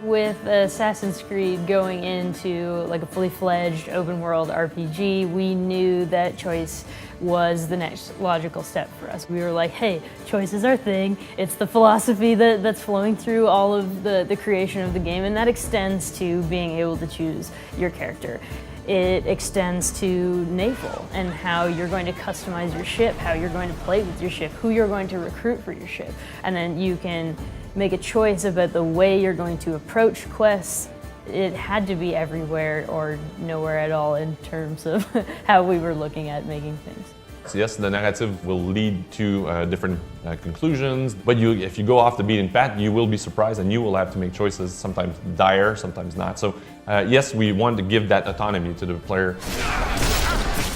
With Assassin's Creed going into like a fully fledged open world RPG, we knew that choice was the next logical step for us. We were like, hey, choice is our thing. It's the philosophy that's flowing through all of the creation of the game, and that extends to being able to choose your character. It extends to naval and how you're going to customize your ship, how you're going to play with your ship, who you're going to recruit for your ship. And then you can make a choice about the way you're going to approach quests. It had to be everywhere or nowhere at all in terms of how we were looking at making things. So yes, the narrative will lead to different conclusions, but if you go off the beaten path, you will be surprised and you will have to make choices, sometimes dire, sometimes not. So yes, we want to give that autonomy to the player.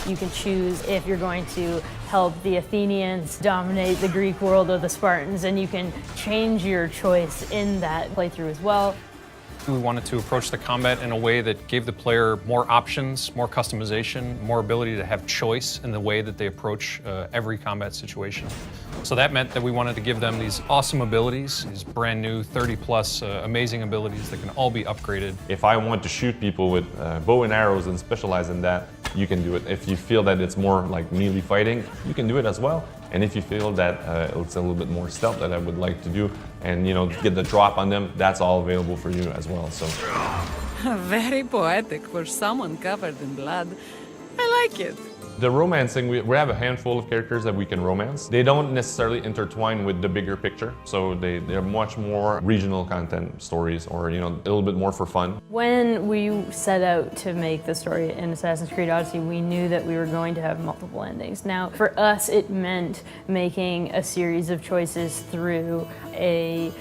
You can choose if you're going to help the Athenians dominate the Greek world or the Spartans, and you can change your choice in that playthrough as well. We wanted to approach the combat in a way that gave the player more options, more customization, more ability to have choice in the way that they approach every combat situation. So that meant that we wanted to give them these awesome abilities, these brand new 30+ amazing abilities that can all be upgraded. If I want to shoot people with bow and arrows and specialize in that, you can do it. If you feel that it's more like melee fighting, you can do it as well. And if you feel that it's a little bit more stealth that I would like to do and get the drop on them, that's all available for you as well. So very poetic for someone covered in blood. I like it. The romancing, we have a handful of characters that we can romance. They don't necessarily intertwine with the bigger picture, so they're much more regional content stories or a little bit more for fun. When we set out to make the story in Assassin's Creed Odyssey, we knew that we were going to have multiple endings. Now, for us, it meant making a series of choices through a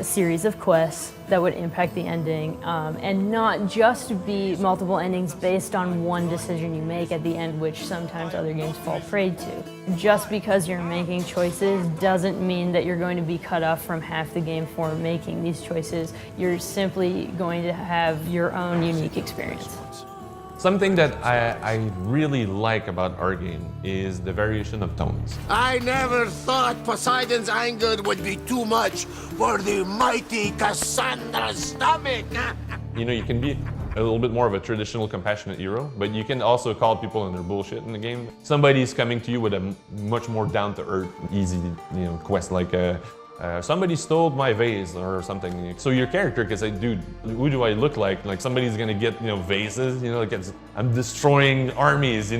series of quests that would impact the ending, and not just be multiple endings based on one decision you make at the end, which sometimes other games fall prey to. Just because you're making choices doesn't mean that you're going to be cut off from half the game for making these choices. You're simply going to have your own unique experience. Something that I really like about our game is the variation of tones. I never thought Poseidon's anger would be too much for the mighty Cassandra's stomach. You can be a little bit more of a traditional compassionate hero, but you can also call people on their bullshit in the game. Somebody's coming to you with a much more down-to-earth, easy quest like somebody stole my vase or something. So your character can say, dude, who do I look like? Like somebody's gonna get vases, I'm destroying armies,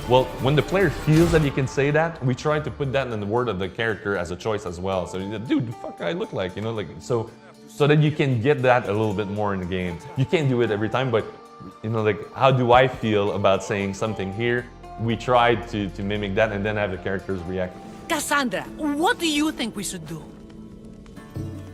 Well, when the player feels that he can say that, we try to put that in the word of the character as a choice as well. So dude, the fuck I look like, so that you can get that a little bit more in the game. You can't do it every time, but how do I feel about saying something here? We tried to mimic that and then have the characters react. Cassandra, what do you think we should do?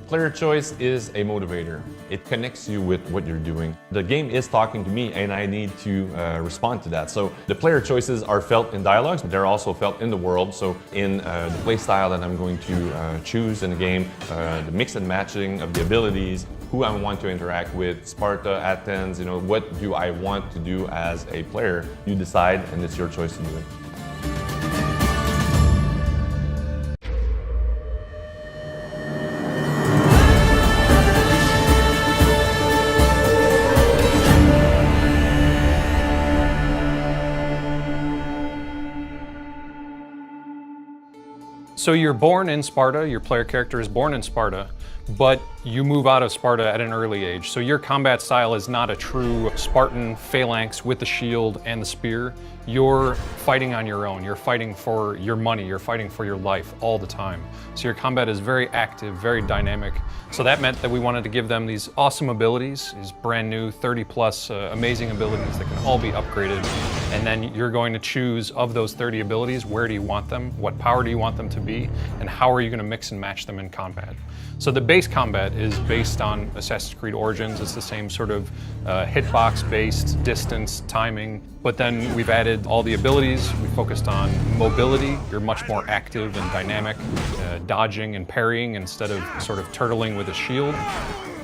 Player choice is a motivator. It connects you with what you're doing. The game is talking to me and I need to respond to that. So the player choices are felt in dialogues, but they're also felt in the world. So in the play style that I'm going to choose in the game, the mix and matching of the abilities, who I want to interact with, Sparta, Athens, what do I want to do as a player? You decide and it's your choice to do it. So you're born in Sparta, your player character is born in Sparta, but you move out of Sparta at an early age. So your combat style is not a true Spartan phalanx with the shield and the spear. You're fighting on your own. You're fighting for your money. You're fighting for your life all the time. So your combat is very active, very dynamic. So that meant that we wanted to give them these awesome abilities, these brand new 30+ amazing abilities that can all be upgraded. And then you're going to choose of those 30 abilities, where do you want them? What power do you want them to be? And how are you going to mix and match them in combat? So the base combat is based on Assassin's Creed Origins. It's the same sort of hitbox-based, distance, timing. But then we've added all the abilities. We focused on mobility. You're much more active and dynamic, dodging and parrying instead of sort of turtling with a shield.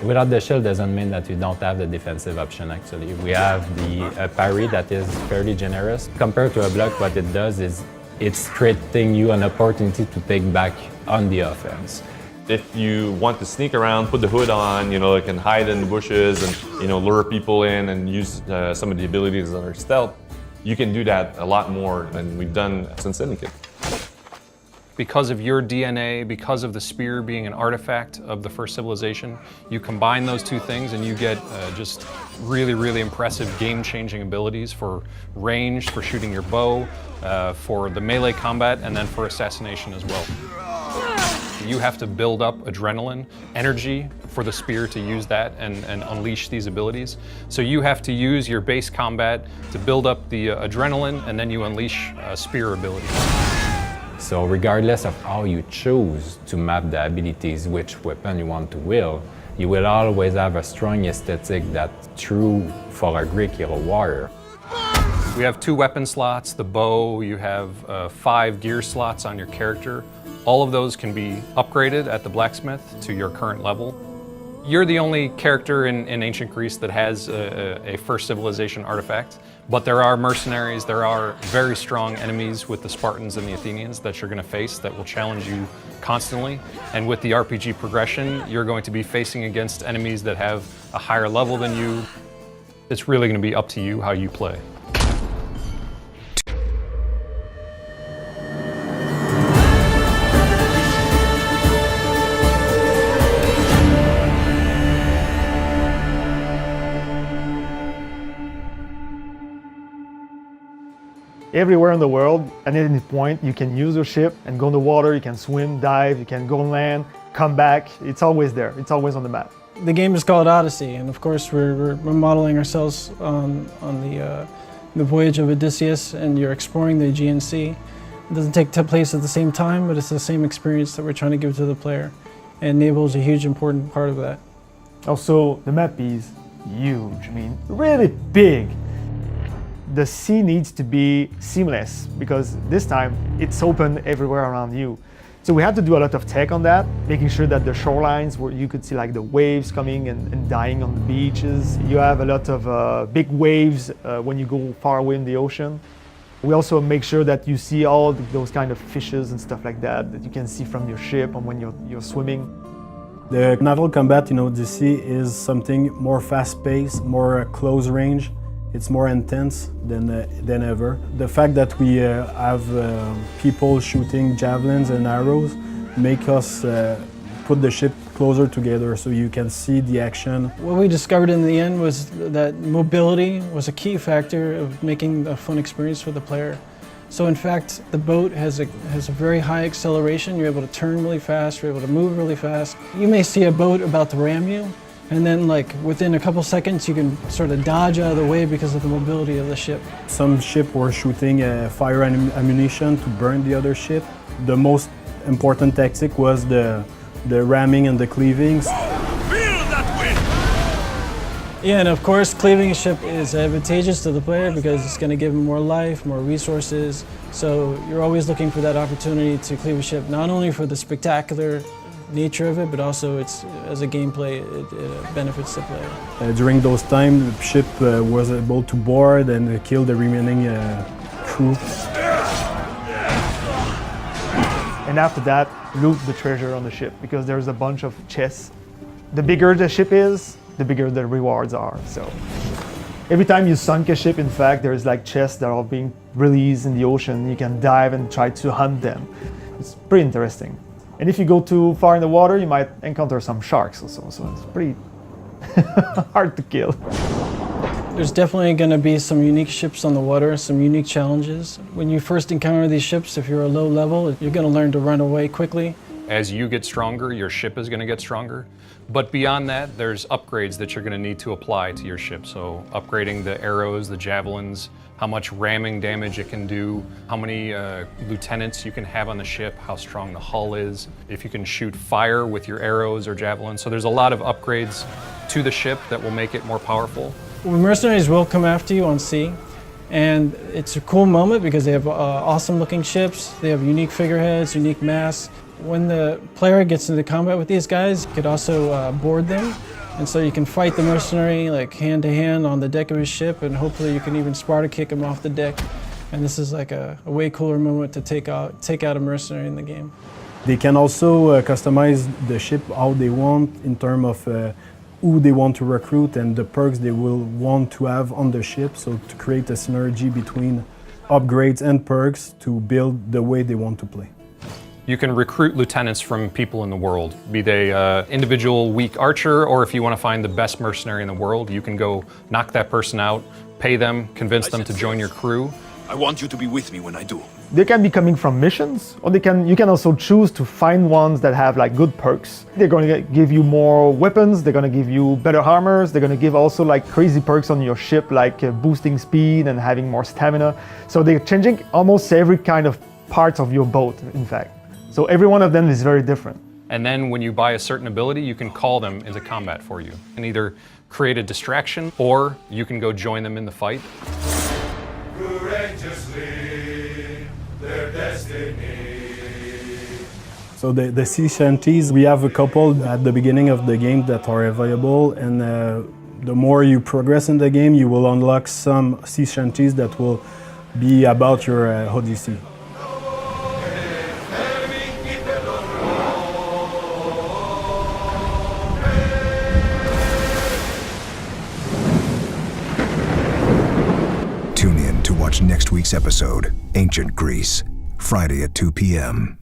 Without the shield doesn't mean that you don't have the defensive option, actually. We have the parry that is fairly generous. Compared to a block, what it does is it's creating you an opportunity to take back on the offense. If you want to sneak around, put the hood on, it can hide in the bushes and, lure people in and use some of the abilities that are stealth, you can do that a lot more than we've done since Syndicate. Because of your DNA, because of the spear being an artifact of the first civilization, you combine those two things and you get just really, really impressive game-changing abilities for range, for shooting your bow, for the melee combat, and then for assassination as well. You have to build up adrenaline, energy for the spear to use that and unleash these abilities. So you have to use your base combat to build up the adrenaline, and then you unleash spear abilities. So regardless of how you choose to map the abilities, which weapon you want to wield, you will always have a strong aesthetic that's true for a Greek hero warrior. We have 2 weapon slots, the bow, you have 5 gear slots on your character. All of those can be upgraded at the blacksmith to your current level. You're the only character in ancient Greece that has a first civilization artifact, but there are mercenaries, there are very strong enemies with the Spartans and the Athenians that you're going to face that will challenge you constantly. And with the RPG progression, you're going to be facing against enemies that have a higher level than you. It's really going to be up to you how you play. Everywhere in the world, at any point, you can use your ship and go in the water, you can swim, dive, you can go on land, come back. It's always there, it's always on the map. The game is called Odyssey, and of course we're modeling ourselves on the voyage of Odysseus, and you're exploring the Aegean Sea. It doesn't take place at the same time, but it's the same experience that we're trying to give to the player. And naval is a huge important part of that. Also, the map is huge, I mean, really big. The sea needs to be seamless because this time it's open everywhere around you. So we had to do a lot of tech on that, making sure that the shorelines where you could see like the waves coming and dying on the beaches. You have a lot of big waves when you go far away in the ocean. We also make sure that you see all those kind of fishes and stuff like that you can see from your ship and when you're swimming. The naval combat in Odyssey is something more fast-paced, more close range. It's more intense than ever. The fact that we have people shooting javelins and arrows make us put the ship closer together so you can see the action. What we discovered in the end was that mobility was a key factor of making a fun experience for the player. So in fact, the boat has a very high acceleration. You're able to turn really fast, you're able to move really fast. You may see a boat about to ram you, and then like within a couple seconds you can sort of dodge out of the way because of the mobility of the ship. Some ships were shooting fire ammunition to burn the other ship. The most important tactic was the ramming and the cleavings. Yeah, and of course cleaving a ship is advantageous to the player because it's going to give them more life, more resources. So you're always looking for that opportunity to cleave a ship, not only for the spectacular nature of it, but also as a gameplay, it benefits the player. During those times, the ship was able to board and kill the remaining crew. And after that, loot the treasure on the ship because there's a bunch of chests. The bigger the ship is, the bigger the rewards are. So every time you sunk a ship, in fact, there's like chests that are being released in the ocean. You can dive and try to hunt them. It's pretty interesting. And if you go too far in the water, you might encounter some sharks also, so it's pretty hard to kill. There's definitely going to be some unique ships on the water, some unique challenges. When you first encounter these ships, if you're a low level, you're going to learn to run away quickly. As you get stronger, your ship is going to get stronger. But beyond that, there's upgrades that you're going to need to apply to your ship. So upgrading the arrows, the javelins, how much ramming damage it can do, how many lieutenants you can have on the ship, how strong the hull is, if you can shoot fire with your arrows or javelins. So there's a lot of upgrades to the ship that will make it more powerful. Mercenaries will come after you on sea, and it's a cool moment because they have awesome looking ships, they have unique figureheads, unique masts. When the player gets into combat with these guys, you could also board them. And so you can fight the mercenary like hand to hand on the deck of his ship, and hopefully you can even Sparta kick him off the deck. And this is like a way cooler moment to take out a mercenary in the game. They can also customize the ship how they want in terms of who they want to recruit and the perks they will want to have on the ship, so to create a synergy between upgrades and perks to build the way they want to play. You can recruit lieutenants from people in the world, be they individual weak archer, or if you want to find the best mercenary in the world, you can go knock that person out, pay them, convince them to join your crew. I want you to be with me when I do. They can be coming from missions, or you can also choose to find ones that have like good perks. They're going to give you more weapons, they're going to give you better armors, they're going to give also like crazy perks on your ship, like boosting speed and having more stamina. So they're changing almost every kind of part of your boat, in fact. So every one of them is very different. And then when you buy a certain ability, you can call them into combat for you. And either create a distraction, or you can go join them in the fight. Their destiny. So the sea shanties, we have a couple at the beginning of the game that are available, and the more you progress in the game, you will unlock some sea shanties that will be about your Odyssey. Tune in to watch next week's episode, Ancient Greece, Friday at 2 p.m.